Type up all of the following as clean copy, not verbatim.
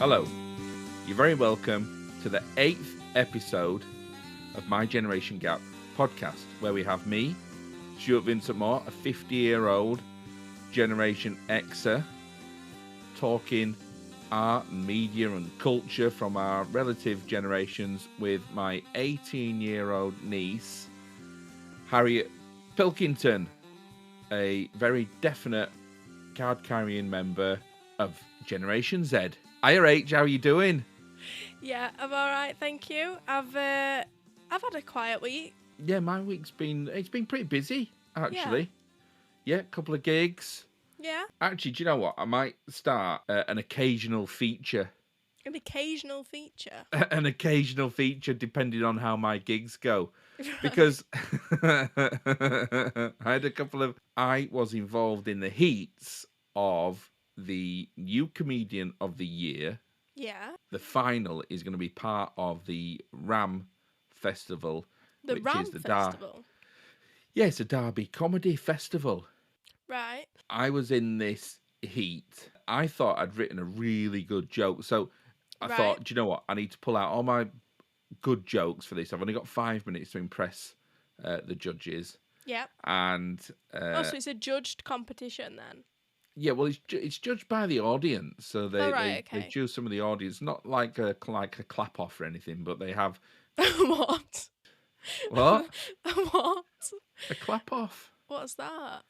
Hello, you're very welcome to the 8th episode of My Generation Gap podcast, where we have me, Stuart Vincent, a 50-year-old Generation Xer, talking art and media and culture from our relative generations with my 18-year-old niece, Hariet Pilkington, a very definite card-carrying member of Generation Z. Hiya H, how are you doing? Yeah, I'm all right, thank you. I've had a quiet week. Yeah, my week's been pretty busy, actually. Yeah, a couple of gigs. Yeah. Actually, do you know what? I might start an occasional feature. An occasional feature. An occasional feature, depending on how my gigs go. Because I was involved in the heats of the new comedian of the year. Yeah. The final is going to be part of the RAM Festival. The which RAM is the Festival? Yeah, it's a Derby Comedy Festival. Right. I was in this heat. I thought I'd written a really good joke. So I thought, do you know what? I need to pull out all my good jokes for this. I've only got 5 minutes to impress the judges. Yep. And so it's a judged competition then? Yeah, well, it's judged by the audience. So they choose some of the audience, not like a clap off or anything, but they have... What? What? What? A clap off. What's that?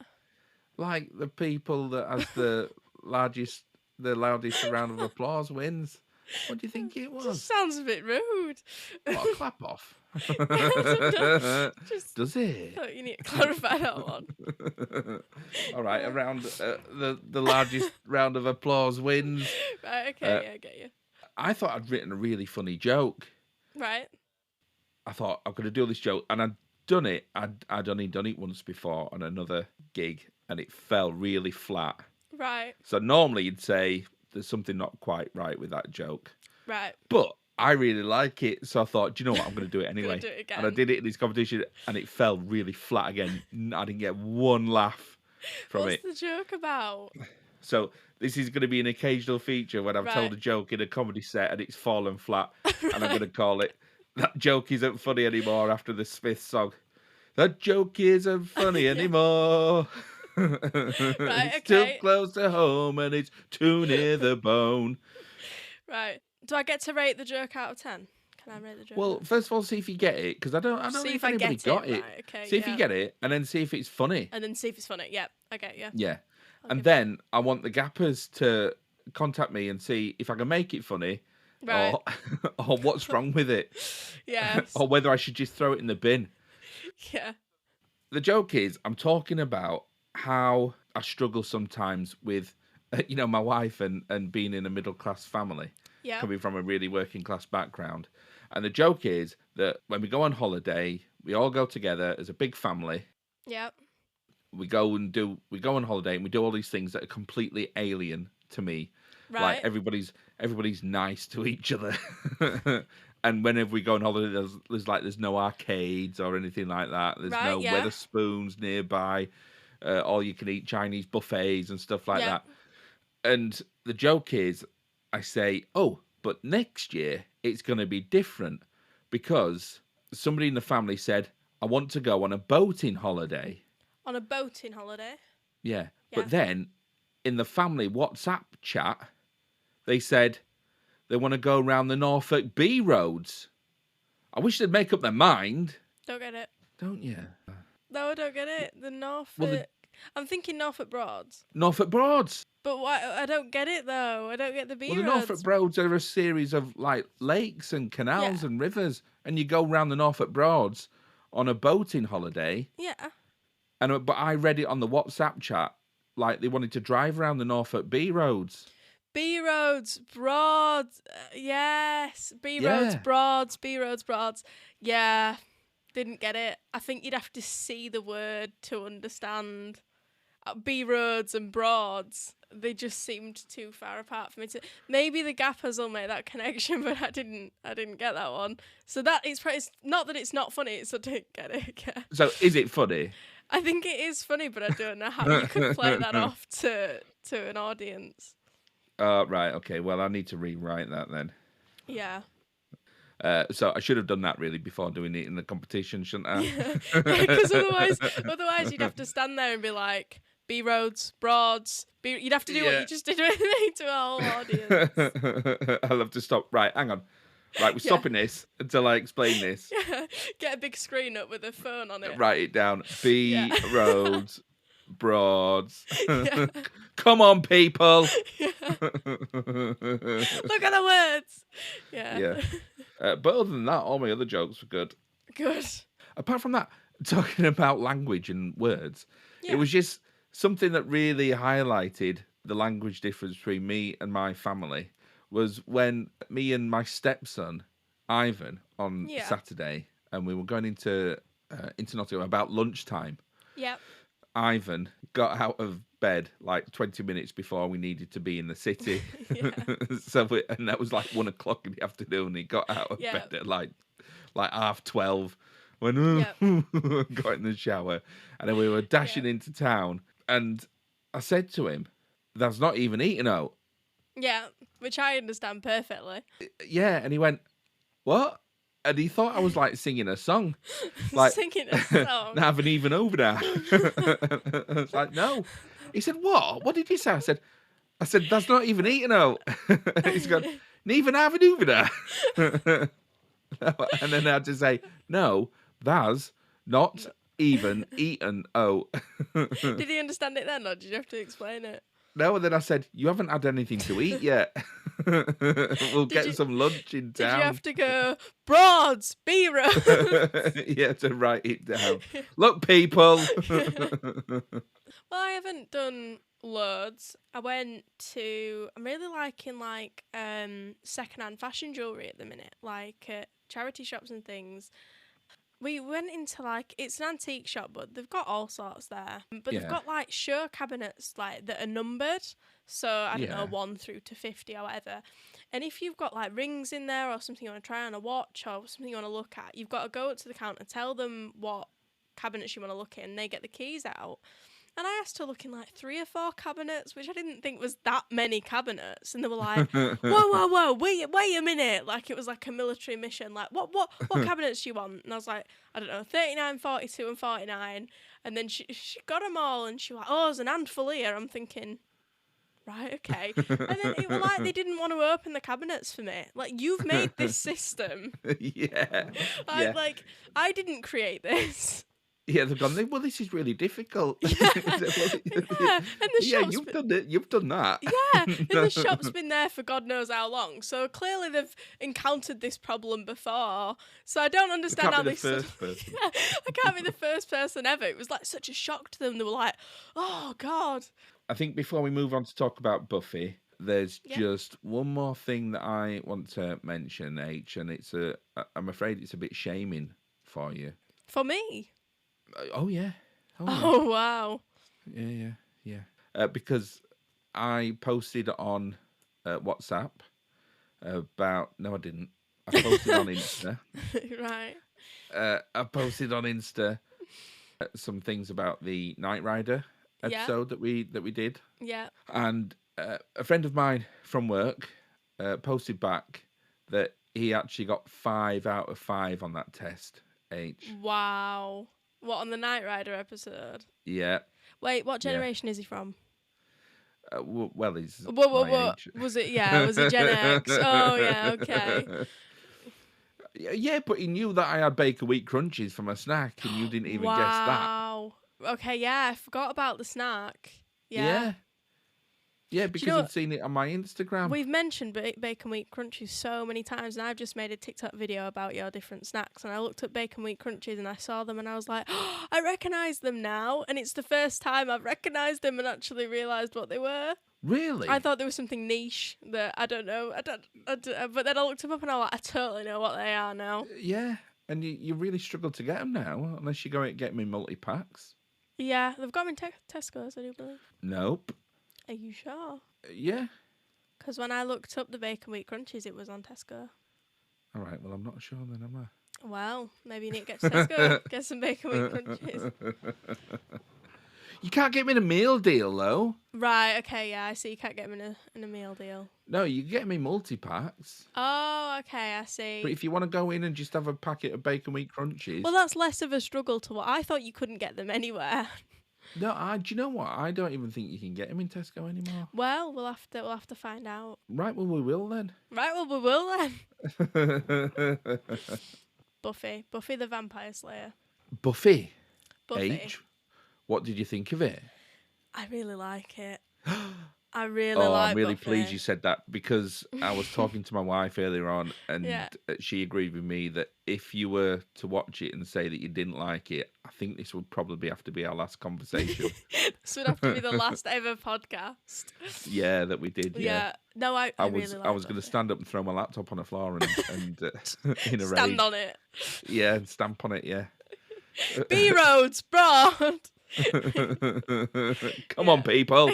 Like the people that has the loudest round of applause wins. What do you think it was? Just sounds a bit rude. What, a clap off? Does it? Thought you need to clarify that one. All right, around the largest round of applause wins. Right, okay, yeah, I get you. I thought I'd written a really funny joke. Right. I thought I'm going to do this joke, and I'd done it. I'd only done it once before on another gig, and it fell really flat. Right. So normally you'd say there's something not quite right with that joke. Right. But I really like it, so I thought, do you know what? I'm going to do it anyway. Do it again. And I did it in this competition, and it fell really flat again. I didn't get one laugh from it. What's the joke about? So this is going to be an occasional feature when I've told a joke in a comedy set and it's fallen flat, and I'm going to call it, "That joke isn't funny anymore," after the Smiths song. That joke isn't funny anymore. It's too close to home and it's too near the bone. Right. Do I get to rate the joke out of 10? Can I rate the joke? Well, first of all, see if you get it, because I don't know if anybody got it. Right, okay, see if you get it, and then see if it's funny. And then see if it's funny. Yep, I get you. Yeah. And then I want the gappers to contact me and see if I can make it funny, right, or what's wrong with it. Yeah. Or whether I should just throw it in the bin. Yeah. The joke is, I'm talking about how I struggle sometimes with, my wife and being in a middle-class family. Yeah. Coming from a really working-class background. And the joke is that when we go on holiday, we all go together as a big family. Yep. We go on holiday and we do all these things that are completely alien to me. Right. Like everybody's nice to each other. And whenever we go on holiday, there's no arcades or anything like that. There's no Wetherspoons nearby. All you can eat Chinese buffets and stuff like that. And the joke is, I say, oh, but next year it's going to be different because somebody in the family said, I want to go on a boating holiday. On a boating holiday? Yeah. But then in the family WhatsApp chat, they said they want to go around the Norfolk B roads. I wish they'd make up their mind. Don't get it. Don't you? No, I don't get it. The Norfolk... I'm thinking Norfolk Broads. Norfolk Broads. But why? I don't get it, though. I don't get the B roads. The Norfolk Broads are a series of, lakes and canals and rivers, and you go around the Norfolk Broads on a boating holiday. Yeah. But I read it on the WhatsApp chat, like they wanted to drive around the Norfolk B roads. B roads, Broads, yes. B roads, Broads, B roads, Broads. Yeah, didn't get it. I think you'd have to see the word to understand. B roads and Broads, they just seemed too far apart for me to. Maybe the gappers will make that connection, but I didn't get that one. So that it's not that it's not funny, it's I didn't get it. Yeah. So is it funny? I think it is funny, but I don't know how you could play that off to an audience. Oh, right. Okay. Well, I need to rewrite that then. Yeah. So I should have done that really before doing it in the competition, shouldn't I? Because otherwise you'd have to stand there and be like, B roads, broads. You'd have to do what you just did with me to a whole audience. I'll have to stop. Right, hang on. Right, we're stopping this until I explain this. Yeah. Get a big screen up with a phone on it. Write it down. B roads, broads. Yeah. Come on, people. Yeah. Look at the words. Yeah. Yeah. But other than that, all my other jokes were good. Good. Apart from that, talking about language and words, it was just something that really highlighted the language difference between me and my family was when me and my stepson, Ivan, on Saturday, and we were going into Nottingham about lunchtime. Yep. Ivan got out of bed like 20 minutes before we needed to be in the city. And that was like 1 o'clock in the afternoon. He got out of bed at like 12:30 when got in the shower. And then we were dashing into town. And I said to him, "That's not even eating out." Yeah, which I understand perfectly. Yeah, and he went, "What?" And he thought I was like singing a song. Like, singing a song? Haven't even over there. I was like, no. He said, "What? What did you say?" I said, "That's not even eating out." He's gone, "Neither having over there." And then I had to say, "No, that's not even eaten out." Did he understand it then, or did you have to explain it? No, and then I said, "You haven't had anything to eat yet. We'll get some lunch in town." Did you have to go, broads, B-roads? Yeah, to write it down. Look, people. Well, I haven't done loads. I'm really liking secondhand fashion jewellery at the minute, like charity shops and things. We went into it's an antique shop, but they've got all sorts there. But they've got show cabinets that are numbered. So I don't know, 1 through to 50 or whatever. And if you've got rings in there or something you want to try on a watch or something you want to look at, you've got to go up to the counter, tell them what cabinets you want to look in, and they get the keys out. And I asked to look in 3 or 4 cabinets, which I didn't think was that many cabinets. And they were like, whoa, wait a minute. It was like a military mission. What cabinets do you want? And I was like, I don't know, 39, 42 and 49. And then she got them all and she was like, oh, there's an handful here. I'm thinking, right, okay. And then it was they didn't want to open the cabinets for me. You've made this system. I didn't create this. Yeah, they've gone, well, this is really difficult. Yeah. And the shop's you've done that. Yeah, and the shop's been there for God knows how long. So clearly they've encountered this problem before. So I don't understand how this. I can't be the first person ever. It was such a shock to them. They were like, "Oh God." I think before we move on to talk about Buffy, there's just one more thing that I want to mention, H, and I'm afraid it's a bit shaming for you. For me? Oh, yeah. Oh, wow. Yeah. Because I posted on WhatsApp about... No, I didn't. I posted on Insta. Right. I posted on Insta some things about the Knight Rider episode that we did. Yeah. And a friend of mine from work posted back that he actually got 5 out of 5 on that test, H. Wow. What, on the Knight Rider episode? Yeah. Wait, what generation is he from? Well, he's my age. Was it Gen X? Oh, yeah, okay. Yeah, but he knew that I had bacon wheat crunchies for my snack, and you didn't even guess that. Wow. Okay, yeah, I forgot about the snack. Yeah. Yeah, because I've seen it on my Instagram. We've mentioned bacon wheat crunchies so many times, and I've just made a TikTok video about your different snacks, and I looked at bacon wheat crunchies and I saw them and I was like, oh, I recognise them now, and it's the first time I've recognised them and actually realised what they were. Really? I thought there was something niche that I don't know. But then I looked them up and I was like, I totally know what they are now. Yeah, and you really struggle to get them now, unless you go and get them in multi-packs. Yeah, they've got them in Tesco's, I do believe. Nope. Are you sure? Yeah. Because when I looked up the bacon wheat crunchies, it was on Tesco. All right, well, I'm not sure then, am I? Well, maybe you need to get to Tesco, get some bacon wheat crunchies. You can't get him in a meal deal, though. Right, okay, yeah, I see. You can't get them in a meal deal. No, you can get him in multi-packs. Oh, okay, I see. But if you want to go in and just have a packet of Bacon Wheat Crunchies... Well, that's less of a struggle to what I thought you couldn't get them anywhere. No, do you know what? I don't even think you can get him in Tesco anymore. Well, we'll have to find out. Right, well, we will then. Right, well, we will then. Buffy the Vampire Slayer. Buffy. Buffy. H. What did you think of it? I really like it. I really like I'm really Buffy. pleased you said that, because I was talking to my wife earlier on, and she agreed with me that if you were to watch it and say that you didn't like it, I think this would probably have to be our last conversation. This would have to be the last ever podcast. Yeah, that we did. Yeah. No, I really like I was going to stand up and throw my laptop on the floor and in a rage. Stand on it. Yeah, and stamp on it. Yeah. B roads, broad. Come on, people.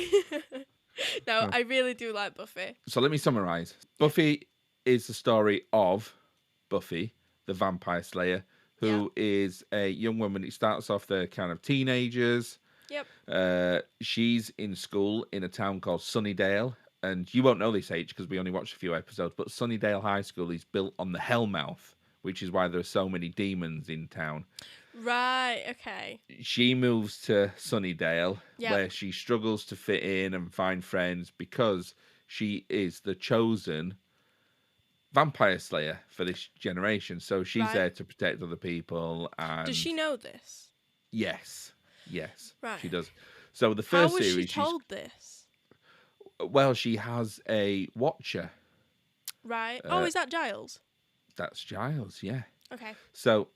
No, I really do like Buffy. So let me summarise. Buffy is the story of Buffy, the Vampire Slayer, who is a young woman. It starts off, they're kind of teenagers. Yep. She's in school in a town called Sunnydale. And you won't know this, H, because we only watched a few episodes, but Sunnydale High School is built on the Hellmouth, which is why there are so many demons in town. Right, okay. She moves to Sunnydale, where she struggles to fit in and find friends because she is the chosen vampire slayer for this generation. So she's there to protect other people. And does she know this? Yes. Right. She does. So the first series... How was she told this? Well, she has a watcher. Right. Is that Giles? That's Giles, yeah. Okay. So...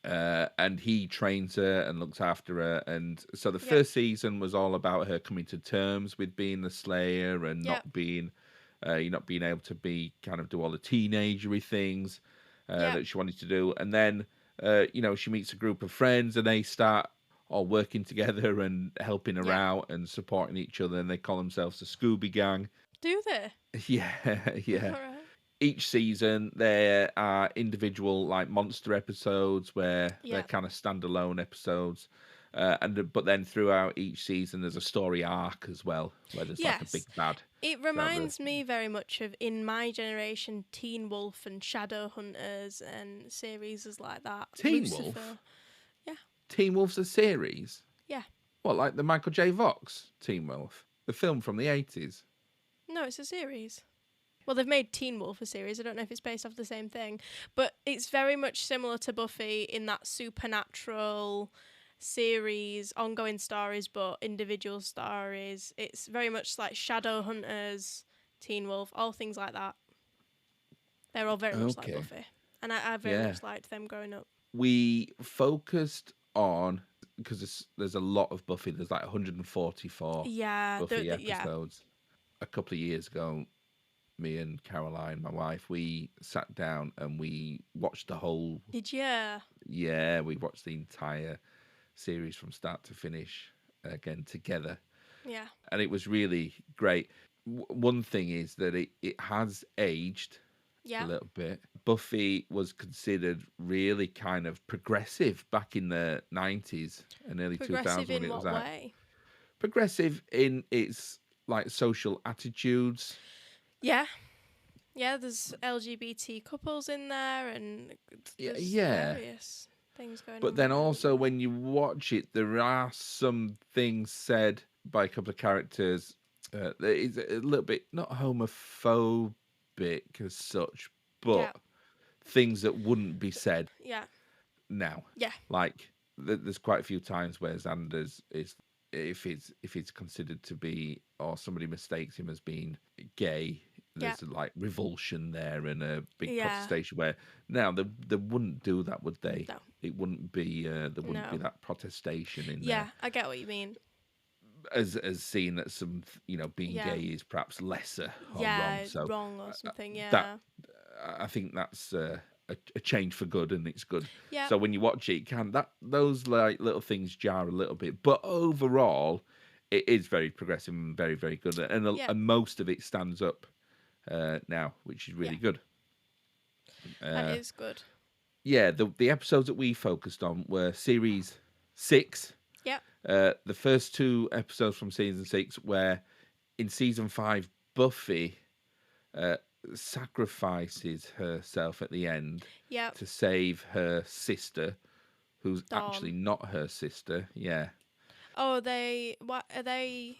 and he trains her and looks after her, and so the first season was all about her coming to terms with being the Slayer and not being able to be kind of do all the teenagery things that she wanted to do, and then she meets a group of friends and they start all working together and helping her out and supporting each other, and they call themselves the Scooby Gang. Do they? Yeah. All right. Each season there are individual like monster episodes where they're kind of standalone episodes, but then throughout each season there's a story arc as well where there's like a big bad. It reminds me very much of, in my generation, Teen Wolf and Shadowhunters and series like that. Teen Lucifer. Wolf? Yeah. Teen Wolf's a series? Yeah. What, like the Michael J. Fox Teen Wolf? The film from the 80s? No, it's a series. Well, they've made Teen Wolf a series. I don't know if it's based off the same thing. But it's very much similar to Buffy in that supernatural series, ongoing stories, but individual stories. It's very much like Shadowhunters, Teen Wolf, all things like that. They're all very much like Buffy. And I very much liked them growing up. We focused on, because there's a lot of Buffy. There's like 144 Buffy episodes. A couple of years ago, me and Caroline, my wife, we sat down and we watched the whole... Did you? Yeah, we watched the entire series from start to finish again together. Yeah. And it was really great. One thing is that it has aged a little bit. Buffy was considered really kind of progressive back in the 90s and early 2000s. Progressive in when it what was out. way? Progressive in its like social attitudes. Yeah. Yeah, there's LGBT couples in there and there's various things going on. But then also when you watch it, there are some things said by a couple of characters that is a little bit, not homophobic as such, but things that wouldn't be said now. Yeah. Like, there's quite a few times where Xander's is, if it's considered to be, or somebody mistakes him as being gay, there's like revulsion there and a big protestation where now they wouldn't do that, would they? No. It wouldn't be there wouldn't be that protestation in there. Yeah, I get what you mean. As seeing that some being gay is perhaps lesser or wrong. So wrong or something. Yeah. That I think that's a change for good, and it's good. Yeah. So when you watch it, those like little things jar a little bit, but overall, it is very progressive and very, very good, and most of it stands up now, which is really good. That is good. Yeah, the episodes that we focused on were series 6, Yep. The first 2 episodes from season 6, where in season 5, Buffy sacrifices herself at the end Yep. to save her sister, who's actually Dawn. not her sister. Yeah. Oh, what are they?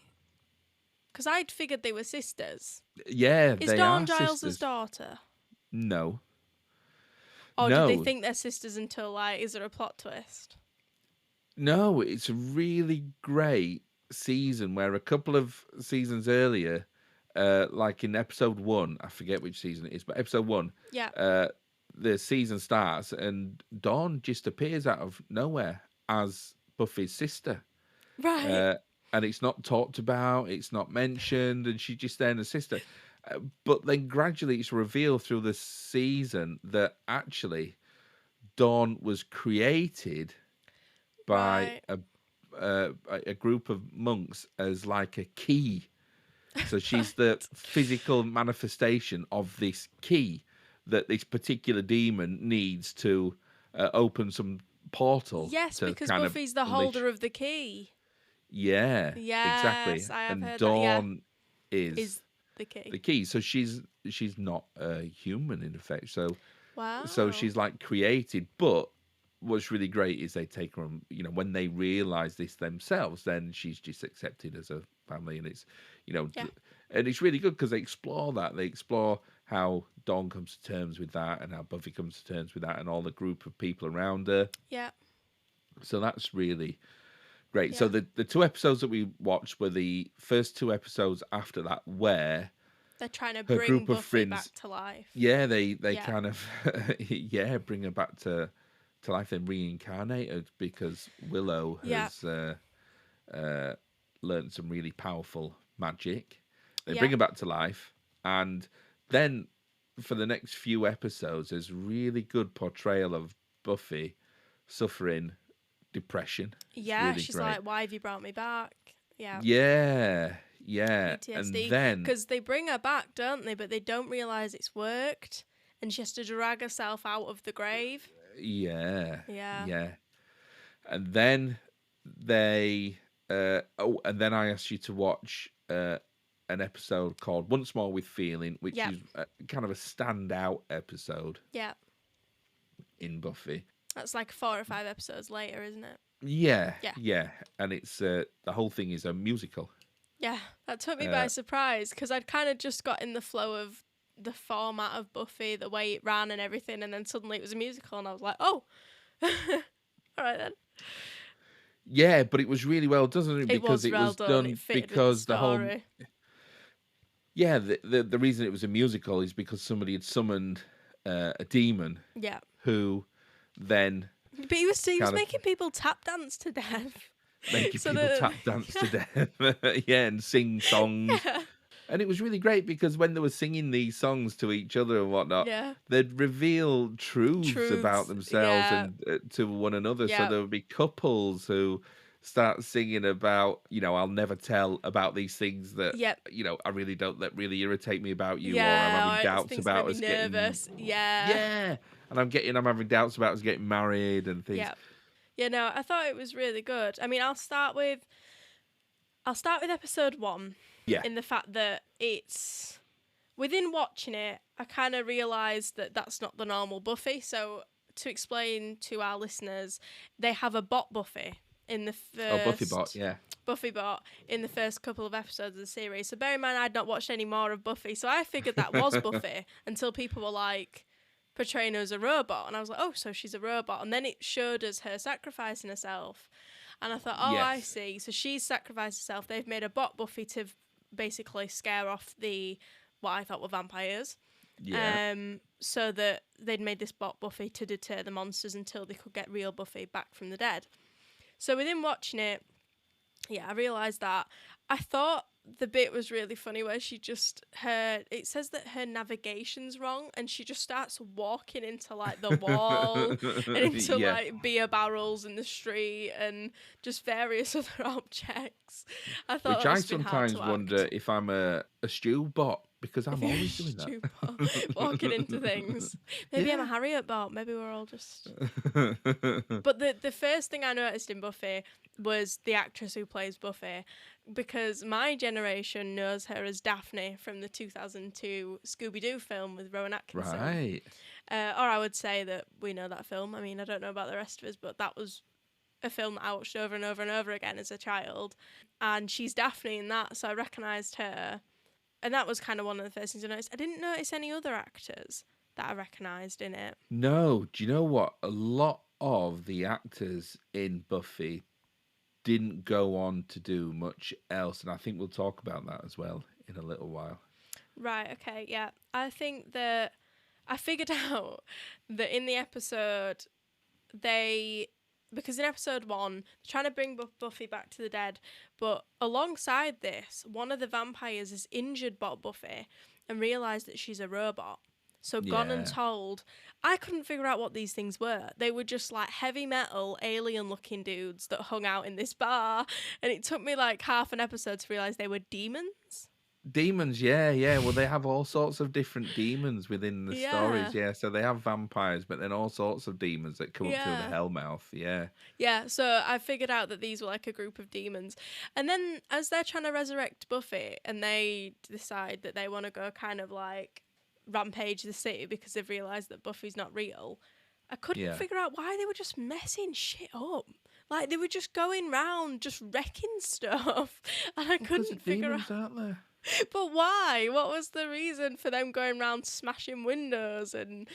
Because I'd figured they were sisters. Yeah, Is they Dawn are Giles' sisters. daughter? No. Or did they No. think they're sisters until, like, is there a plot twist? No, it's a really great season where a couple of seasons earlier, like in episode 1, I forget which season it is, but episode 1, Yeah. the season starts and Dawn just appears out of nowhere as Buffy's sister. Right. And it's not talked about, it's not mentioned, and she's just there as a sister. But then gradually it's revealed through the season that actually Dawn was created by a group of monks as like a key. So she's the physical manifestation of this key that this particular demon needs to open some portal. Yes, to because kind Buffy's of the unleash. holder of the key. Yeah, exactly. Yes, I have And heard Dawn that. Yeah. is Is the key. the key. So she's not a human in effect. So Wow. she's like created. But what's really great is they take her on, when they realize this themselves, then she's just accepted as a family, and it's Yeah. and it's really good because they explore that. They explore how Dawn comes to terms with that, and how Buffy comes to terms with that, and all the group of people around her. Yeah. So that's really great. Yeah. So the 2 episodes that we watched were the first 2 episodes after that, where they're trying to her bring group of Buffy friends, back to life. yeah, they Yeah. kind of bring her back to life and reincarnated because Willow has learned some really powerful magic. They bring her back to life, and then for the next few episodes, there's really good portrayal of Buffy suffering depression. Yeah, really she's great. like, "Why have you brought me back?" Yeah. Yeah. PTSD. And then Because they bring her back, don't they? But they don't realise it's worked, and she has to drag herself out of the grave. Yeah. Yeah. And then they and then I asked you to watch an episode called Once More with Feeling, which is kind of a standout episode Yeah. in Buffy. That's like 4 or 5 episodes later, isn't it? Yeah. And it's the whole thing is a musical. Yeah, that took me by surprise because I'd kind of just got in the flow of the format of Buffy, the way it ran and everything, and then suddenly it was a musical, and I was like, "Oh, all right then." Yeah, but it was really well done, It because was it well was done. done It fitted because with the the whole story. the reason it was a musical is because somebody had summoned a demon Yeah, who then but he was making people tap dance to death. making So people the- tap dance to death, and sing songs. Yeah. And it was really great because when they were singing these songs to each other and whatnot, Yeah. they'd reveal truths about themselves and to one another. Yeah. So there would be couples who start singing about, I'll never tell about these things that, I really don't, that really irritate me about you, or I'm having doubts things about that us make me nervous. getting, Yeah. and I'm having doubts about us getting married and things. Yeah. Yeah, no, I thought it was really good. I mean, I'll start with episode 1. Yeah. In the fact that it's within watching it, I kind of realised that that's not the normal Buffy. So to explain to our listeners, they have a bot Buffy in the first Buffy bot, yeah. Buffy bot in the first couple of episodes of the series. So bear in mind, I'd not watched any more of Buffy, so I figured that was Buffy until people were like portraying her as a robot, and I was like, oh, so she's a robot. And then it showed us her sacrificing herself, and I thought, oh, Yes. I see. So she's sacrificed herself. They've made a bot Buffy to basically scare off what I thought were vampires. Yeah. So that they'd made this bot Buffy to deter the monsters until they could get real Buffy back from the dead. So within watching it, I realised that. I thought the bit was really funny where it says that her navigation's wrong, and she just starts walking into like the wall and into like beer barrels in the street and just various other objects. I thought Which that I must have been hard sometimes to act. wonder if I'm a stew bot, because I'm always doing that. Stupid. Walking into things. Maybe I'm a Hariet bot. Maybe we're all just... But the first thing I noticed in Buffy was the actress who plays Buffy, because my generation knows her as Daphne from the 2002 Scooby-Doo film with Rowan Atkinson. Right. Or I would say that we know that film. I mean, I don't know about the rest of us, but that was a film that I watched over and over and over again as a child. And she's Daphne in that, so I recognised her. And that was kind of one of the first things I noticed. I didn't notice any other actors that I recognised in it. No, do you know what? A lot of the actors in Buffy didn't go on to do much else, and I think we'll talk about that as well in a little while. Right, okay, yeah. I think that I figured out that in the episode, because in episode 1, they're trying to bring Buffy back to the dead, but alongside this, one of the vampires has injured Buffy and realised that she's a robot. So gone and told. I couldn't figure out what these things were. They were just like heavy metal, alien-looking dudes that hung out in this bar, and it took me like half an episode to realise they were demons. Demons, yeah. Well, they have all sorts of different demons within the stories, yeah. So they have vampires, but then all sorts of demons that come up through the Hellmouth, yeah. Yeah, so I figured out that these were like a group of demons. And then as they're trying to resurrect Buffy, and they decide that they want to go kind of like rampage the city because they've realised that Buffy's not real, I couldn't figure out why they were just messing shit up. Like, they were just going round, just wrecking stuff. And I couldn't figure out... Aren't there? But why? What was the reason for them going round smashing windows and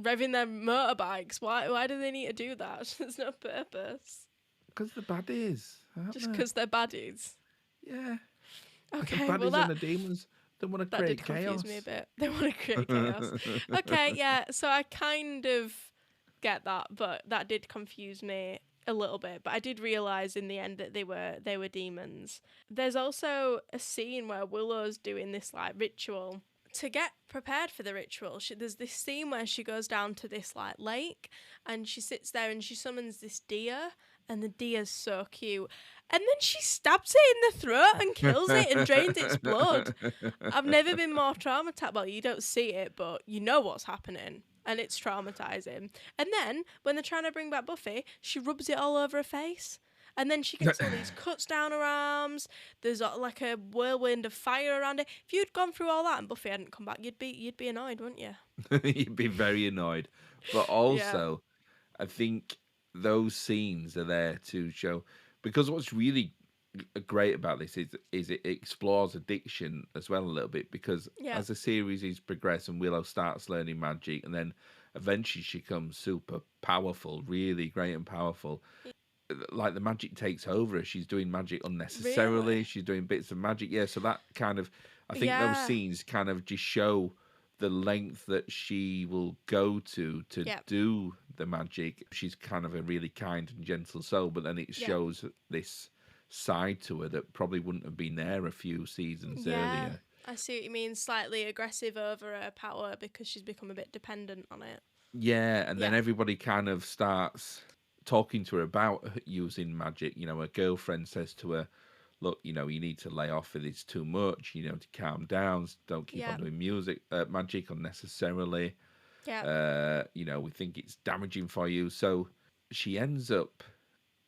revving their motorbikes? Why do they need to do that? There's no purpose. Because they're baddies, aren't Just because they're baddies? Yeah. Okay, the baddies and the demons, they want to create chaos. That did confuse me a bit. They want to create chaos. Okay, yeah, so I kind of get that, but that did confuse me a little bit, but I did realise in the end that they were demons. There's also a scene where Willow's doing this like ritual to get prepared for the ritual. There's this scene where she goes down to this like lake and she sits there and she summons this deer, and the deer's so cute, and then she stabs it in the throat and kills it and drains its blood. I've never been more traumatised. Well, you don't see it, but you know what's happening. And it's traumatising. And then, when they're trying to bring back Buffy, she rubs it all over her face. And then she gets all these cuts down her arms. There's like a whirlwind of fire around it. If you'd gone through all that and Buffy hadn't come back, you'd be annoyed, wouldn't you? You'd be very annoyed. But also, I think those scenes are there to show... Because what's really great about this is it explores addiction as well a little bit, because as the series is progressed and Willow starts learning magic, and then eventually she becomes super powerful, really great and powerful, like the magic takes over her. She's doing magic unnecessarily. Really? She's doing bits of magic, so that kind of, I think those scenes kind of just show the length that she will go to do the magic. She's kind of a really kind and gentle soul, but then it shows this side to her that probably wouldn't have been there a few seasons earlier. I see what you mean. Slightly aggressive over her power because she's become a bit dependent on it. Yeah, and then everybody kind of starts talking to her about using magic. You know, her girlfriend says to her, look, you need to lay off it. It's too much, to calm down. Don't keep on doing magic unnecessarily. Yeah. We think it's damaging for you. So she ends up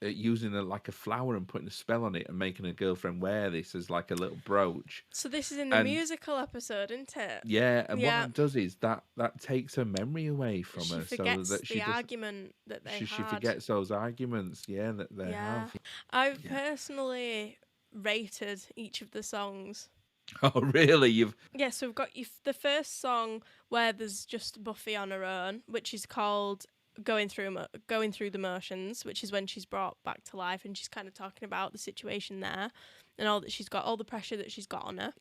using like a flower and putting a spell on it and making her girlfriend wear this as like a little brooch. So this is in the musical episode, isn't it? Yeah, and what that does is that takes her memory away from her. She forgets the argument that they had. She forgets those arguments, that they have. I've personally rated each of the songs. Oh, really? So we've got the first song where there's just Buffy on her own, which is called Going Through the Motions, which is when she's brought back to life, and she's kind of talking about the situation there and all that she's got, all the pressure that she's got on her.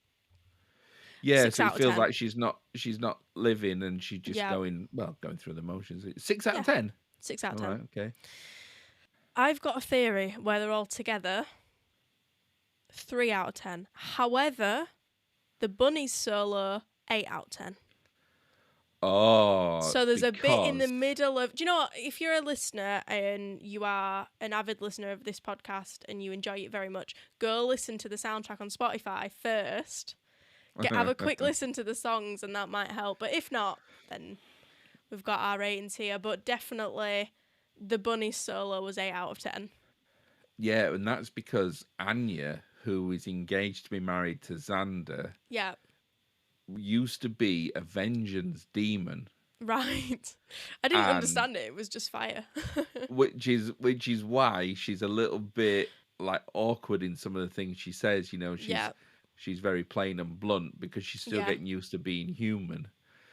Yeah, so it feels like she's not living, and she's just going through the motions. 6 out of 10. 6 out of 10. All right, okay. I've got a theory where they're all together. 3 out of 10. However, the bunny's solo, 8 out of 10. Oh, so there's a bit in the middle of... Do you know what? If you're a listener and you are an avid listener of this podcast and you enjoy it very much, go listen to the soundtrack on Spotify first, have a quick listen to the songs, and that might help. But if not, then we've got our ratings here. But definitely, the bunny solo was 8 out of 10. Yeah, and that's because Anya, who is engaged to be married to Xander, used to be a vengeance demon. Right. I didn't understand it. It was just fire. which is why she's a little bit like awkward in some of the things she says. You know, she's very plain and blunt because she's still getting used to being human.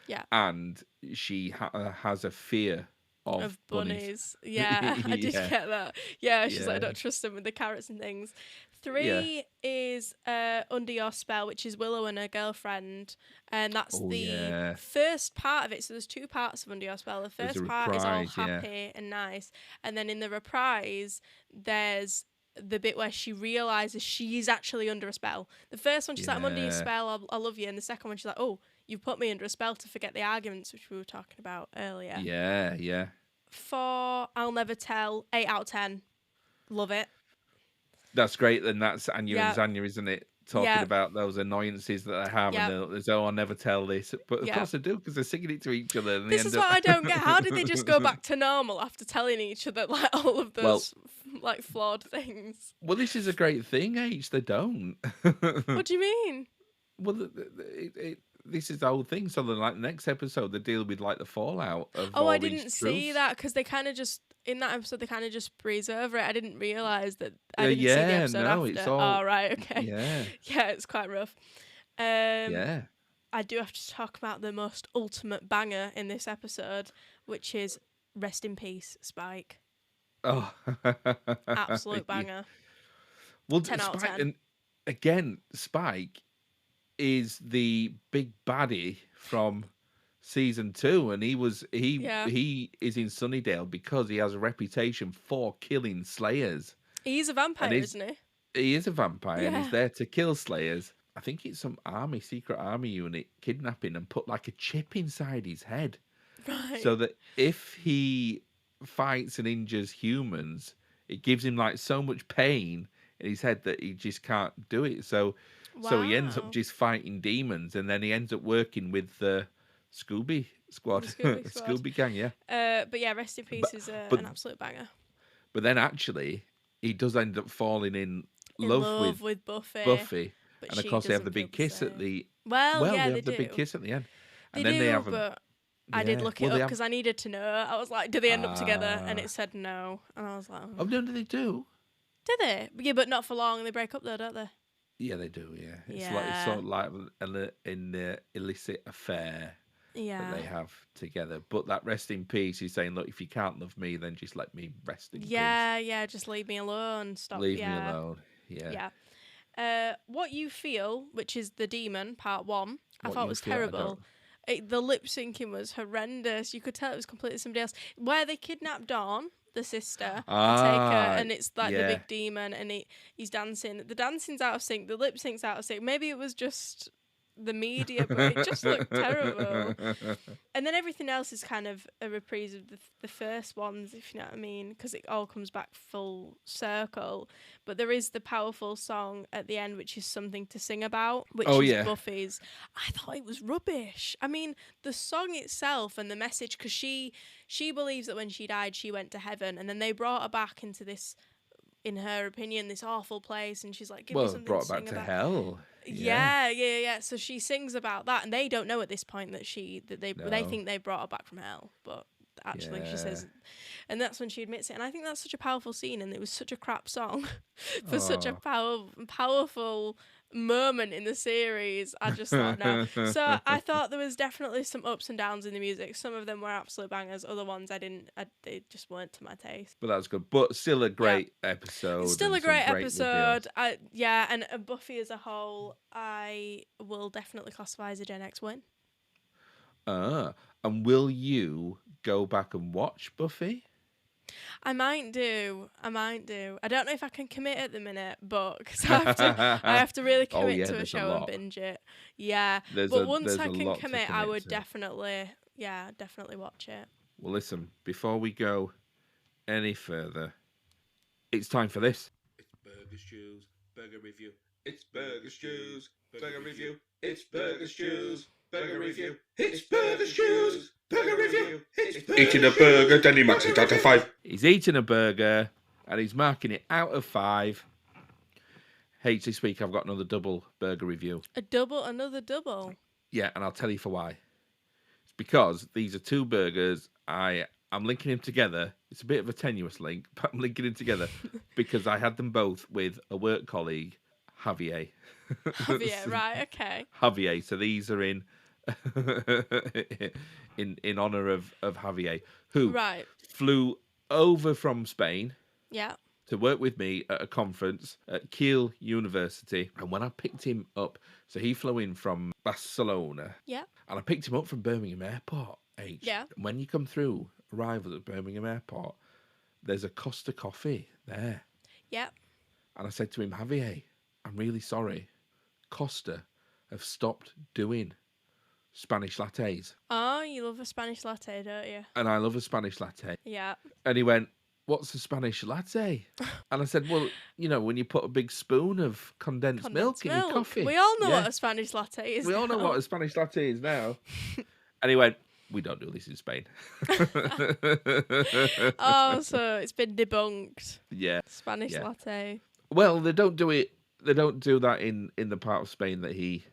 Yeah. And she has a fear of bunnies. Yeah, I did get that. Yeah, she's like, I don't trust them with the carrots and things. 3 is Under Your Spell, which is Willow and her girlfriend. And that's the first part of it. So there's 2 parts of Under Your Spell. The first part is all happy and nice. And then in the reprise, there's the bit where she realises she's actually under a spell. The first one, she's like, I'm under your spell, I love you. And the second one, she's like, oh, you've put me under a spell to forget the arguments, which we were talking about earlier. Yeah. 4, I'll Never Tell, 8 out of 10. Love it. That's great. Then that's Anya and Xania, isn't it? Talking about those annoyances that they have, and there's, I'll never tell this. But of course they do, because they're singing it to each other. And this is what I don't get. How did they just go back to normal after telling each other like all of those like flawed things? Well, this is a great thing, H. They don't. What do you mean? Well, this is the whole thing. So, like the next episode, they deal with like the fallout of. Oh, I didn't see that because they kind of just in that episode they kind of just breeze over it. I didn't realise that. I didn't see the episode after. It's all. Oh, right, okay. Yeah, it's quite rough. I do have to talk about the most ultimate banger in this episode, which is Rest in Peace, Spike. Oh, absolute banger. Well, 10 out of 10. And again, Spike is the big baddie from season 2, and he is in Sunnydale because he has a reputation for killing slayers. He's a vampire, isn't he? He is a vampire, and he's there to kill slayers. I think it's some secret army unit kidnapping and put like a chip inside his head, right? So that if he fights and injures humans, it gives him like so much pain in his head that he just can't do it. So he ends up just fighting demons, and then he ends up working with the Scooby Squad, Scooby Gang, But yeah, Rest in Peace is an absolute banger. But then actually, he does end up falling in love with Buffy, and of course they have the big kiss at the. They have the big kiss at the end, and then they have. But I did look it up because I needed to know. I was like, do they end up together? And it said no, and I was like, oh no, they do. Did they? Yeah, but not for long. They break up though, don't they? Yeah, they do. Yeah, it's sort of like an illicit affair that they have together. But that Rest in Peace is saying, look, if you can't love me, then just let me rest in peace. Yeah, just leave me alone. Stop. Leave me alone. Yeah. What You Feel, which is the demon part 1, I thought was terrible. The lip syncing was horrendous. You could tell it was completely somebody else. Where they kidnapped Dawn, the sister, and take her, and it's like the big demon, and he's dancing. The dancing's out of sync. The lip sync's out of sync. Maybe it was just the media, but it just looked terrible. And then everything else is kind of a reprise of the first ones, if you know what I mean, because it all comes back full circle. But there is the powerful song at the end, which is Something to Sing About, which is Buffy's. I thought it was rubbish. I mean, the song itself and the message, because she believes that when she died, she went to heaven, and then they brought her back into this, in her opinion, this awful place, and she's like, give me something to sing about. Brought back to hell. Yeah. So she sings about that, and they don't know at this point that they think they brought her back from hell, but actually she says, and that's when she admits it. And I think that's such a powerful scene, and it was such a crap song for such a powerful moment in the series. I just thought no. So I thought there was definitely some ups and downs in the music. Some of them were absolute bangers. Other ones they just weren't to my taste. But that's good. But still a great episode. It's still a great episode. And Buffy as a whole, I will definitely classify as a Gen X win. And will you go back and watch Buffy? I might do. I don't know if I can commit at the minute, but because I have to really commit to a show and binge it. Yeah, but once I can commit, I would definitely watch it. Well, listen, before we go any further, it's time for this. It's Burger Stews, Burger Review, It's Burger Stews, Burger Review. It's Burger Stews, Burger Review. It's Burger Stews, Burger Review. Eating a burger, then he marks it out of 5. He's eating a burger and he's marking it out of 5. Hey, this week I've got another double burger review. Another double? Yeah, and I'll tell you for why. It's because these are two burgers. I'm linking them together. It's a bit of a tenuous link, but I'm linking them together because I had them both with a work colleague, Javier. Javier, right, okay. Javier. So these are in honor of Javier, who flew over from Spain. Yeah. To work with me at a conference at Kiel University. And when I picked him up, so he flew in from Barcelona. Yeah. And I picked him up from Birmingham Airport, H. Yeah. When you come through, arrival at Birmingham Airport, there's a Costa Coffee there. Yeah. And I said to him, Javier, I'm really sorry. Costa have stopped doing Spanish lattes. Oh, you love a Spanish latte, don't you? And I love a Spanish latte. Yeah. And he went, what's a Spanish latte? And I said, well, you know, when you put a big spoon of condensed milk in your coffee. We all know what a Spanish latte is. We all know what a Spanish latte is now. And he went, we don't do this in Spain. Oh, so it's been debunked. Yeah. Spanish latte. Well, they don't do it. They don't do that in the part of Spain that he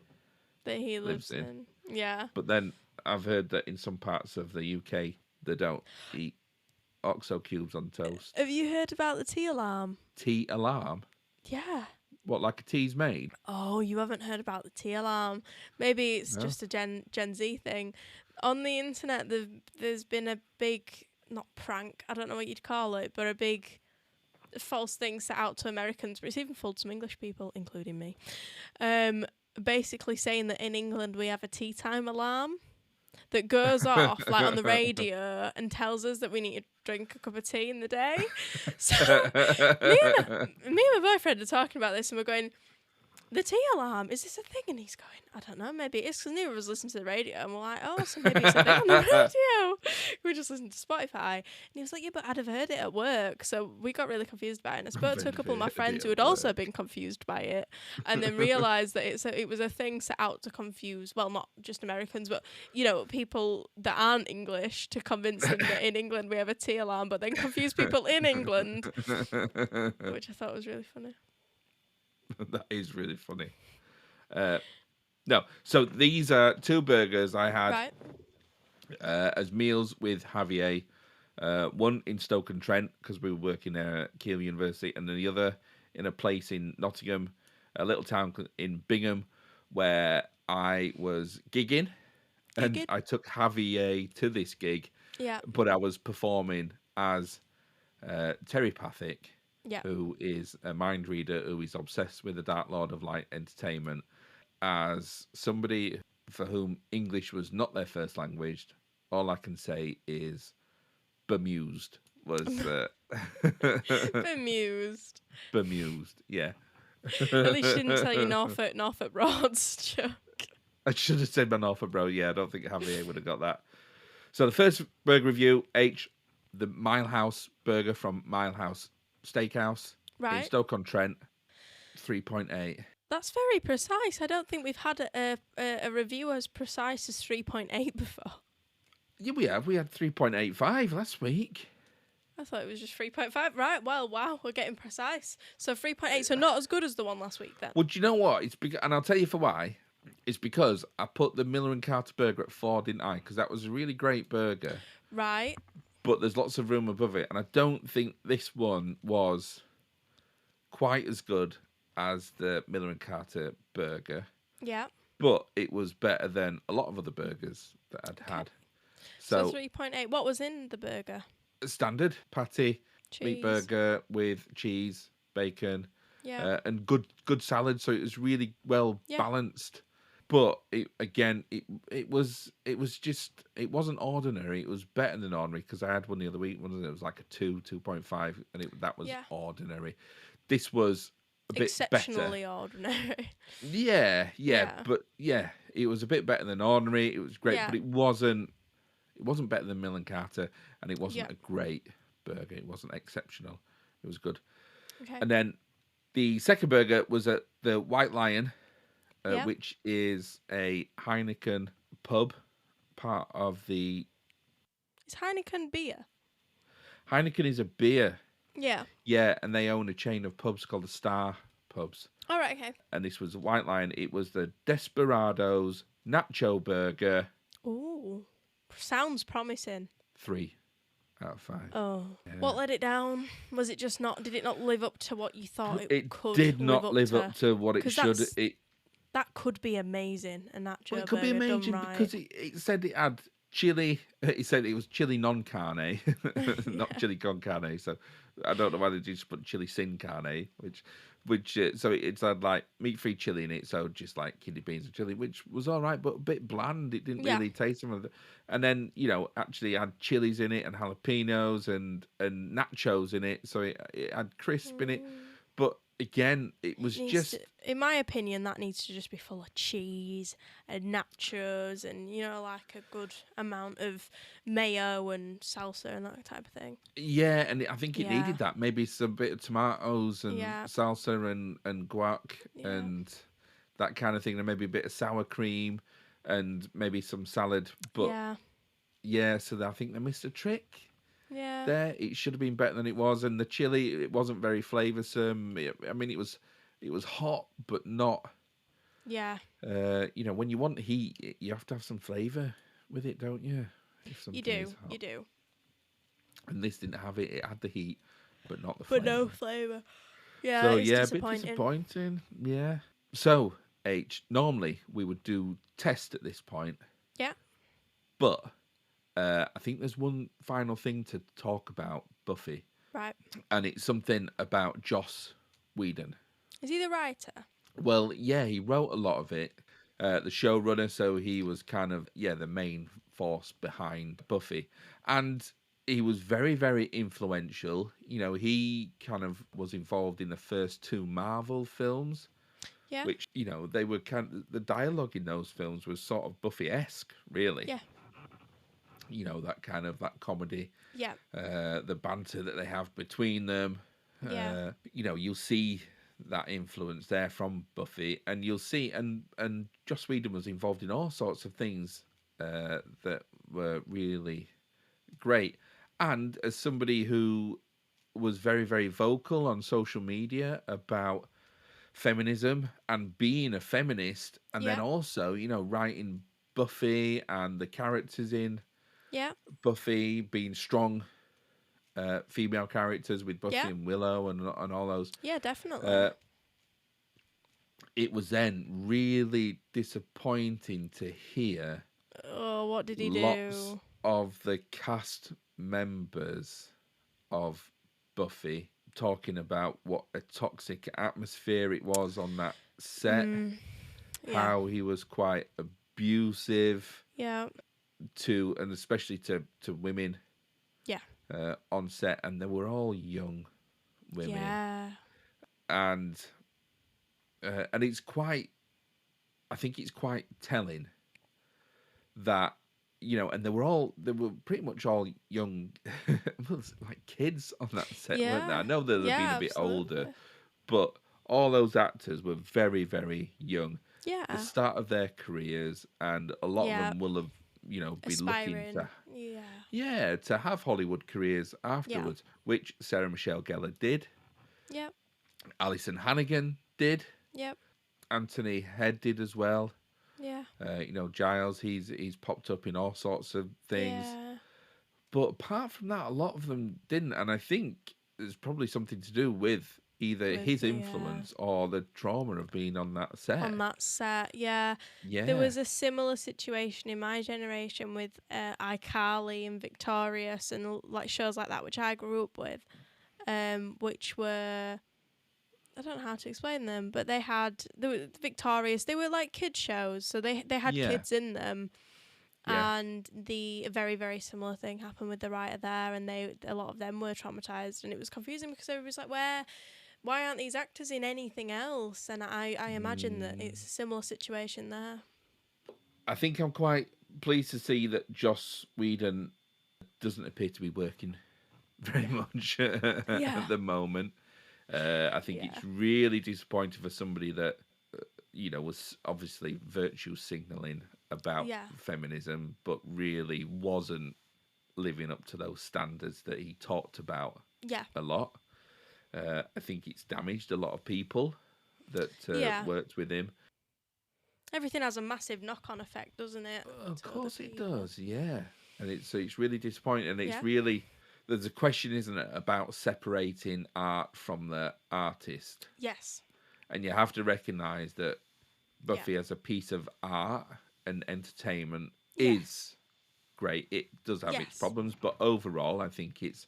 lives in. Yeah. But then I've heard that in some parts of the UK, they don't eat OXO cubes on toast. Have you heard about the tea alarm? Tea alarm? Yeah. What, like a tea's made? Oh, you haven't heard about the tea alarm. Maybe it's just a Gen Z thing. On the internet, there's been a big, not prank, I don't know what you'd call it, but a big false thing set out to Americans, but it's even fooled some English people, including me. Basically saying that in England we have a tea time alarm that goes off like on the radio and tells us that we need to drink a cup of tea in the day. So me and my boyfriend are talking about this and we're going, the tea alarm, is this a thing? And he's going, I don't know, maybe it is, because neither of us listen to the radio. And we're like, oh, so maybe it's a thing on the radio. We just listen to Spotify. And he was like, yeah, but I'd have heard it at work. So we got really confused by it. And I spoke to a couple of my friends who had also been confused by it and then realised that it was a thing set out to confuse, well, not just Americans, but, you know, people that aren't English, to convince them that in England we have a tea alarm, but then confuse people in England, which I thought was really funny. That is really funny. No, so these are two burgers I had as meals with Javier. One in Stoke-on-Trent, because we were working at Kiel University, and then the other in a place in Nottingham, a little town in Bingham, where I was gigging. And I took Javier to this gig, but I was performing as Telepathic. Yeah. Who is a mind reader who is obsessed with the Dark Lord of Light entertainment, as somebody for whom English was not their first language. All I can say is bemused was bemused. Bemused, yeah. At least you didn't tell your Norfolk Broads joke. I should have said my Norfolk Bro. Yeah, I don't think Javier would have got that. So the first burger review, the Mile House burger from Mile House Steakhouse in Stoke-on-Trent, 3.8. That's very precise. I don't think we've had a review as precise as 3.8 before. Yeah, we have. We had 3.85 last week. I thought it was just 3.5. Right, well, wow, we're getting precise. So 3.8, so not as good as the one last week then. Well, do you know what? It's and I'll tell you for why. It's because I put the Miller & Carter burger at 4, didn't I? Because that was a really great burger. Right. But there's lots of room above it. And I don't think this one was quite as good as the Miller & Carter burger. Yeah. But it was better than a lot of other burgers that I'd had. So 3.8. What was in the burger? Standard patty, cheese. Meat burger with cheese, bacon, and good salad. So it was really well balanced. But it wasn't ordinary. It was better than ordinary, because I had one the other week. It was like a 2.5, and that was ordinary. This was a bit exceptionally better. Ordinary. Yeah, but it was a bit better than ordinary. It was great, but it wasn't better than Mill & Carter, and it wasn't a great burger. It wasn't exceptional. It was good. Okay. And then The second burger was at the White Lion, Yep. which is a Heineken pub, part of the... Is Heineken beer? Heineken is a beer. Yeah. Yeah, and they own a chain of pubs called the Star Pubs. All right, okay. And this was a White Lion. It was the Desperados Nacho Burger. Ooh, sounds promising. 3 out of 5. Oh, Yeah. what let it down? Was it just not? Did it not live up to what you thought it could? It did not live up to what it should. That could be amazing. A nacho burger. It could be amazing done right. because it said it had chili. It said it was chili non carne, not chili con carne. So I don't know why they just put chili sin carne, which so it's had like meat free chili in it. So just like kidney beans and chili, which was all right, but a bit bland. It didn't really taste them. And then actually had chilies in it and jalapenos and nachos in it. So it had crisp in it, but. Again, it was in my opinion, that needs to just be full of cheese and nachos and, like a good amount of mayo and salsa and that type of thing. Yeah, and I think it needed that. Maybe some bit of tomatoes and salsa and guac and that kind of thing. And maybe a bit of sour cream and maybe some salad. But so I think they missed a trick. Yeah. There, it should have been better than it was, and the chili, it wasn't very flavoursome. It was hot, but not. Yeah. When you want heat, you have to have some flavour with it, don't you? You do. And this didn't have it. It had the heat, but not the flavour. But no flavour. Yeah. So it's a bit disappointing. Yeah. So normally we would do test at this point. Yeah. But. I think there's one final thing to talk about Buffy. Right. And it's something about Joss Wheedon. Is he the writer? Well, yeah, he wrote a lot of it. The showrunner, so he was kind of, the main force behind Buffy. And he was very, very influential. He kind of was involved in the first 2 Marvel films. Yeah. Which, they were the dialogue in those films was sort of Buffy-esque, really. Yeah. That comedy. Yeah. The banter that they have between them. Yeah. You'll see that influence there from Buffy, and you'll see, and Joss Whedon was involved in all sorts of things that were really great. And as somebody who was very, very vocal on social media about feminism and being a feminist, and then also, writing Buffy and the characters in Buffy being strong female characters with Buffy and Willow and all those. Yeah, definitely. It was then really disappointing to hear. Oh, what did he lots of the cast members of Buffy talking about what a toxic atmosphere it was on that set. How he was quite abusive. Yeah. And especially to women. Yeah. On set, and they were all young women. Yeah. And it's quite. I think it's quite telling that and they were pretty much all young, like kids on that set, weren't they? I know they've been a bit older, but all those actors were very, very young. Yeah. The start of their careers, and a lot of them will have. Be Aspiring. looking to have Hollywood careers afterwards, which Sarah Michelle Gellar did. Yep. Alison Hannigan did. Yep. Anthony Head did as well. Yeah. Giles, he's popped up in all sorts of things. Yeah. But apart from that, a lot of them didn't, and I think there's probably something to do with either his influence or the trauma of being on that set. Yeah. There was a similar situation in my generation with iCarly and Victorious and like shows like that, which I grew up with, which were, I don't know how to explain them, but they were Victorious. They were like kid shows, so they had kids in them. Yeah. And a very, very similar thing happened with the writer there, and a lot of them were traumatized, and it was confusing because everybody's like, why aren't these actors in anything else? And I imagine that it's a similar situation there. I think I'm quite pleased to see that Joss Whedon doesn't appear to be working very much at the moment. I think it's really disappointing for somebody that, was obviously virtue signaling about feminism, but really wasn't living up to those standards that he talked about a lot. I think it's damaged a lot of people that worked with him. Everything has a massive knock-on effect, doesn't it? Of course it does, yeah. And it's really disappointing. And it's really, there's a question, isn't it, about separating art from the artist. Yes. And you have to recognise that Buffy as a piece of art and entertainment is great. It does have its problems, but overall, I think it's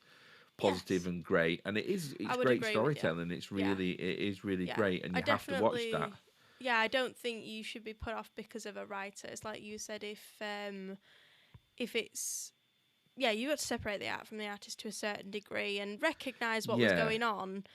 positive and great. And it's great storytelling. It is really great, and you have to watch that. Yeah, I don't think you should be put off because of a writer. It's like you said, if it's you got to separate the art from the artist to a certain degree and recognise what was going on,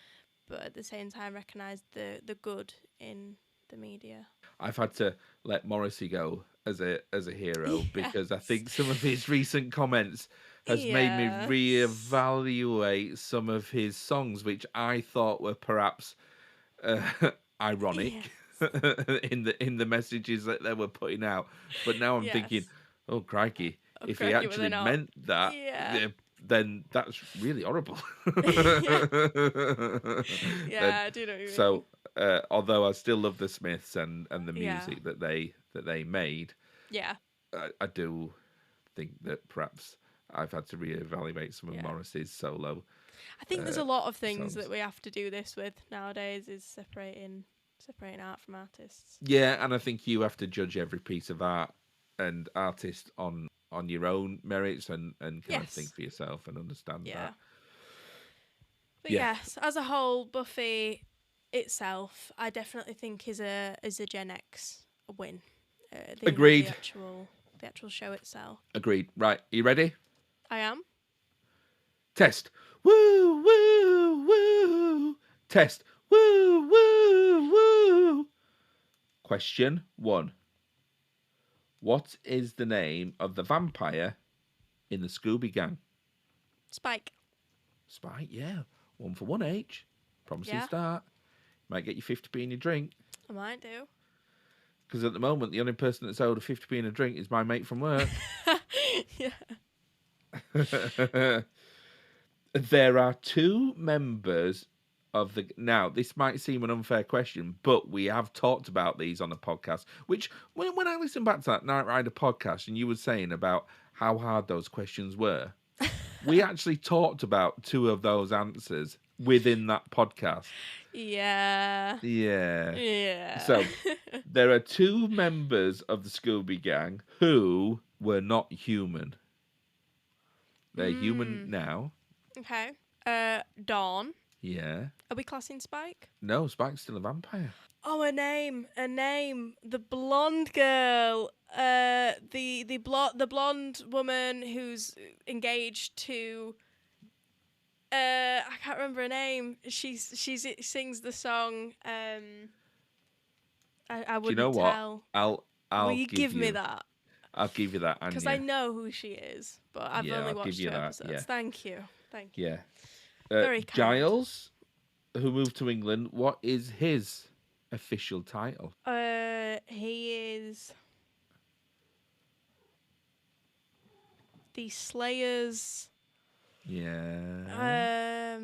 but at the same time recognise the good in the media. I've had to let Morrissey go as a hero because I think some of his recent comments has made me reevaluate some of his songs, which I thought were perhaps ironic in the messages that they were putting out. But now I'm thinking, oh crikey, if he actually meant that, then that's really horrible. I do know what you mean. So, although I still love the Smiths and the music that they made, I do think that perhaps I've had to reevaluate some of Morrissey's solo. I think there's a lot of things that we have to do this with nowadays, is separating art from artists. Yeah, and I think you have to judge every piece of art and artist on your own merits and kind of think for yourself and understand that. But yes, as a whole, Buffy itself, I definitely think is a Gen X win. Agreed. The actual show itself. Agreed. Right, are you ready? I am. Test. Woo, woo, woo. Test. Woo, woo, woo. Question 1. What is the name of the vampire in the Scooby Gang? Spike. Spike, yeah. 1 for 1H. Promising start. Might get you 50p in your drink. I might do. Because at the moment, the only person that's owed a 50p in a drink is my mate from work. There are 2 members of the... Now, this might seem an unfair question, but we have talked about these on the podcast, which, when I listened back to that Knight Rider podcast and you were saying about how hard those questions were, we actually talked about 2 of those answers within that podcast. Yeah. So, there are 2 members of the Scooby Gang who were not human. They're human now. Okay. Dawn. Yeah. Are we classing Spike? No, Spike's still a vampire. Oh, a name. The blonde girl. The blonde woman who's engaged to. I can't remember her name. She sings the song. I wouldn't Do you know tell. What? I'll Will you give me that? I'll give you that, because I know who she is, but I've only watched 2 episodes. Yeah. Thank you. Yeah. Very kind. Giles, who moved to England, what is his official title? He is the Slayers. Yeah.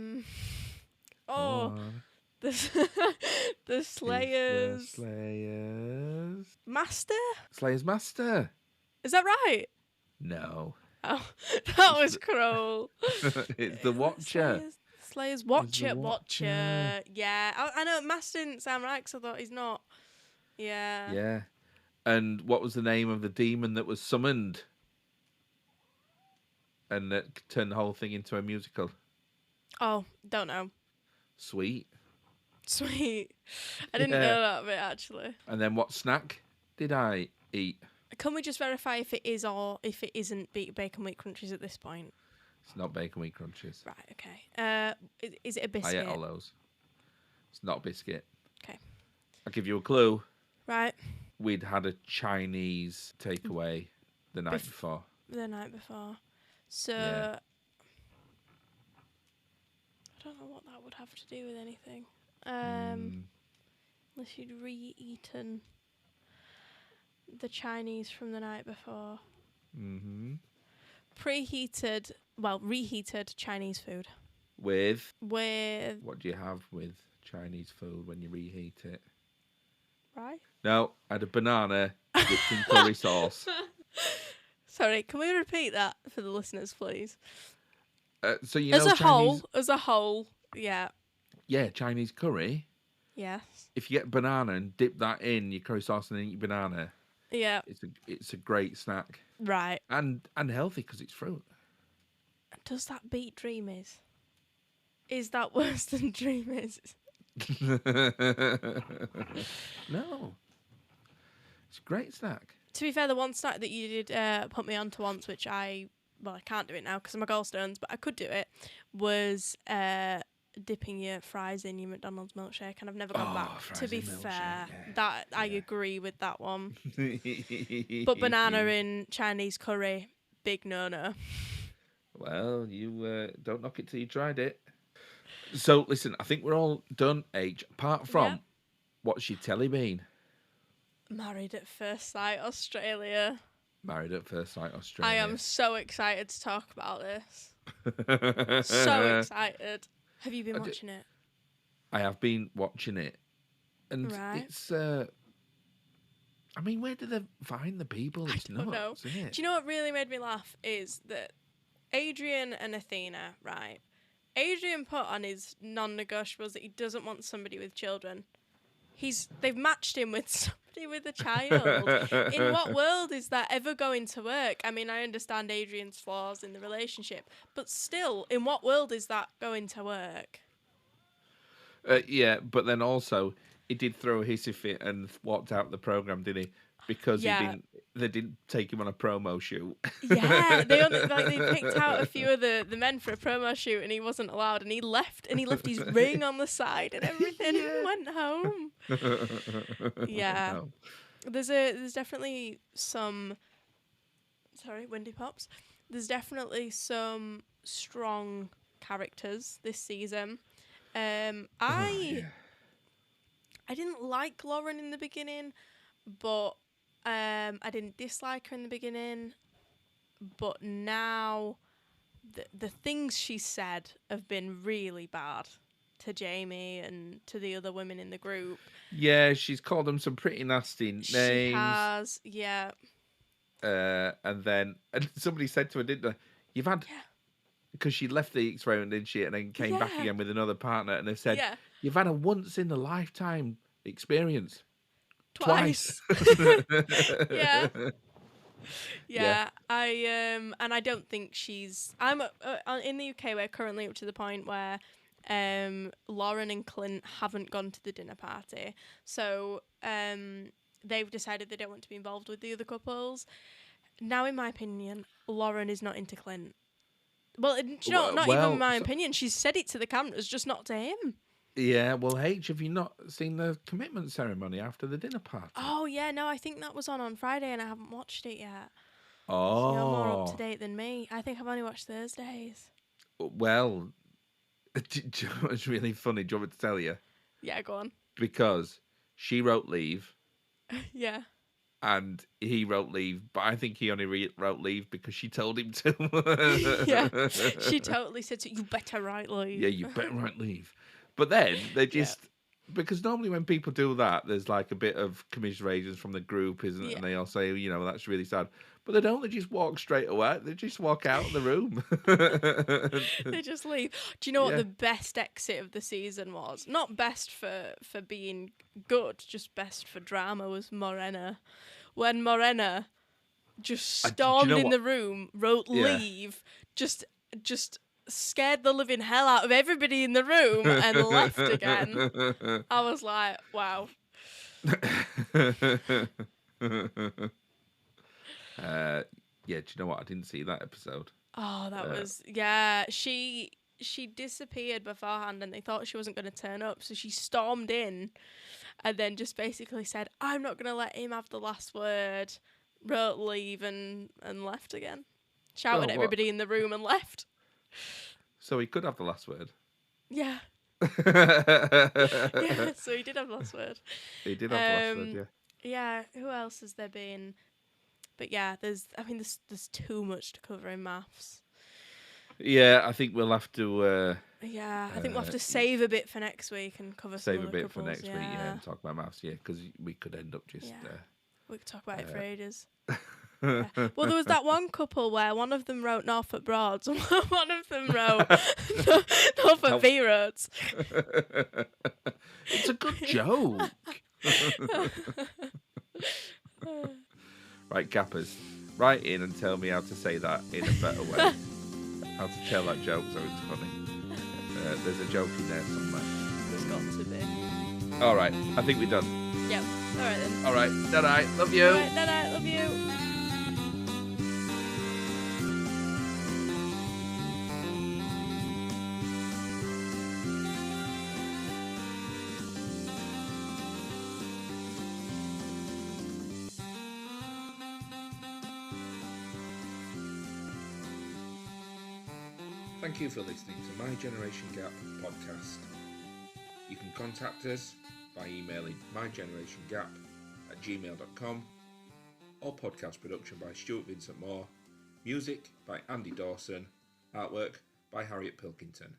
The Slayers. Slayers. Master? Slayers Master. Is that right? No. Oh, that was cruel. It's the Watcher. Slayers Watcher. Yeah. I know Master didn't sound right because I thought he's not. Yeah. Yeah. And what was the name of the demon that was summoned? And that turned the whole thing into a musical? Oh, don't know. Sweet. I didn't know that bit, actually. And then what snack did I eat? Can we just verify if it is or if it isn't Bacon Wheat Crunchies at this point? It's not Bacon Wheat Crunchies. Right, okay. Is it a biscuit? I ate all those. It's not a biscuit. Okay. I'll give you a clue. Right. We'd had a Chinese takeaway the night before. The night before. So... Yeah. I don't know what that would have to do with anything. Unless you'd re-eaten the Chinese from the night before. Mm-hmm. Reheated Chinese food. With? With... What do you have with Chinese food when you reheat it? Right. No, I had a banana dipped in curry sauce. Sorry, can we repeat that for the listeners, please? So you as know a Chinese... whole, yeah. Yeah, Chinese curry. Yes. If you get banana and dip that in your curry sauce and then eat your banana, yeah, it's a great snack. Right. And healthy because it's fruit. Does that beat Dreamies? Is that worse than Dreamies? No. It's a great snack. To be fair, the one snack that you did put me onto once, which I can't do it now because of my gallstones, but I could do it, was dipping your fries in your McDonald's milkshake, and I've never gone back. To be fair, I agree with that one. But banana in Chinese curry, big no-no. Well, you don't knock it till you tried it. So, listen, I think we're all done, H. Apart from, what's your telly been? Married at First Sight Australia. Married at First Sight Australia. I am so excited to talk about this. So excited. Have you been watching it? I have been watching it. And it's... I mean, where do they find the people? It's nuts, isn't it? Do you know what really made me laugh? Is that Adrian and Athena, right? Adrian put on his non-negotiables that he doesn't want somebody with children. They've matched him with somebody with a child. In what world is that ever going to work? I mean, I understand Adrian's flaws in the relationship, but still, in what world is that going to work? Yeah, but then also, he did throw a hissy fit and walked out of the programme, didn't he? Because they didn't take him on a promo shoot. Yeah, they picked out a few of the men for a promo shoot, and he wasn't allowed, and he left his ring on the side and everything, and went home. Yeah, there's definitely some. Sorry, windy pops. There's definitely some strong characters this season. I didn't like Lauren in the beginning, but. I didn't dislike her in the beginning, but now the things she said have been really bad to Jamie and to the other women in the group. Yeah, she's called them some pretty nasty names. She has, yeah. And somebody said to her, didn't they? You've had... Because she left the X-Ray, didn't she? And then came back again with another partner, and they said, you've had a once-in-a-lifetime experience. Twice. Yeah. I don't think I'm in the UK. We're currently up to the point where Lauren and Clint haven't gone to the dinner party, so they've decided they don't want to be involved with the other couples. Now, in my opinion, Lauren is not into Clint. Well, not even in my opinion. She's said it to the cameras, just not to him. Yeah, well, H, have you not seen the commitment ceremony after the dinner party? Oh, yeah, no, I think that was on Friday and I haven't watched it yet. Oh. So you're more up to date than me. I think I've only watched Thursdays. Well, it's really funny. Do you want me to tell you? Yeah, go on. Because she wrote leave. Yeah. And he wrote leave, but I think he only wrote leave because she told him to. Yeah, she totally said to you better write leave. Yeah, you better write leave. But then they just... Because normally when people do that, there's like a bit of commiseration from the group, isn't it? Yeah. And they all say, that's really sad. But they don't. They just walk straight away. They just walk out of the room. They just leave. Do you know what the best exit of the season was? Not best for being good, just best for drama was Morena. When Morena just stormed in the room, wrote leave, just scared the living hell out of everybody in the room and left again. I was like, wow. Do you know what? I didn't see that episode. Oh, that was... She disappeared beforehand and they thought she wasn't going to turn up, so she stormed in and then just basically said, I'm not going to let him have the last word, wrote leave and left again. Shouted at everybody in the room and left. So he could have the last word? Yeah. Yeah, so he did have last word. He did have last word, yeah. Yeah, who else has there been? But yeah, there's too much to cover in maths. Yeah, I think we'll have to... I think we'll have to save a bit for next week and cover some save other a bit couples. for next week, and talk about maths, because we could end up just... we could talk about it for ages. Yeah. Well, there was that one couple where one of them wrote Norfolk Broads and one of them wrote Norfolk V Roads. It's a good joke. Right, gappers, write in and tell me how to say that in a better way. How to tell that joke so it's funny. There's a joke in there somewhere. There's got to be. All right, I think we're done. Yep. All right then. All right, ta-da, love you. All right, ta-da, love you. Thank you for listening to My Generation Gap podcast. You can contact us by emailing mygenerationgap@gmail.com or podcast production by Stuart Vincent Moore, music by Andy Dawson, artwork by Harriet Pilkington.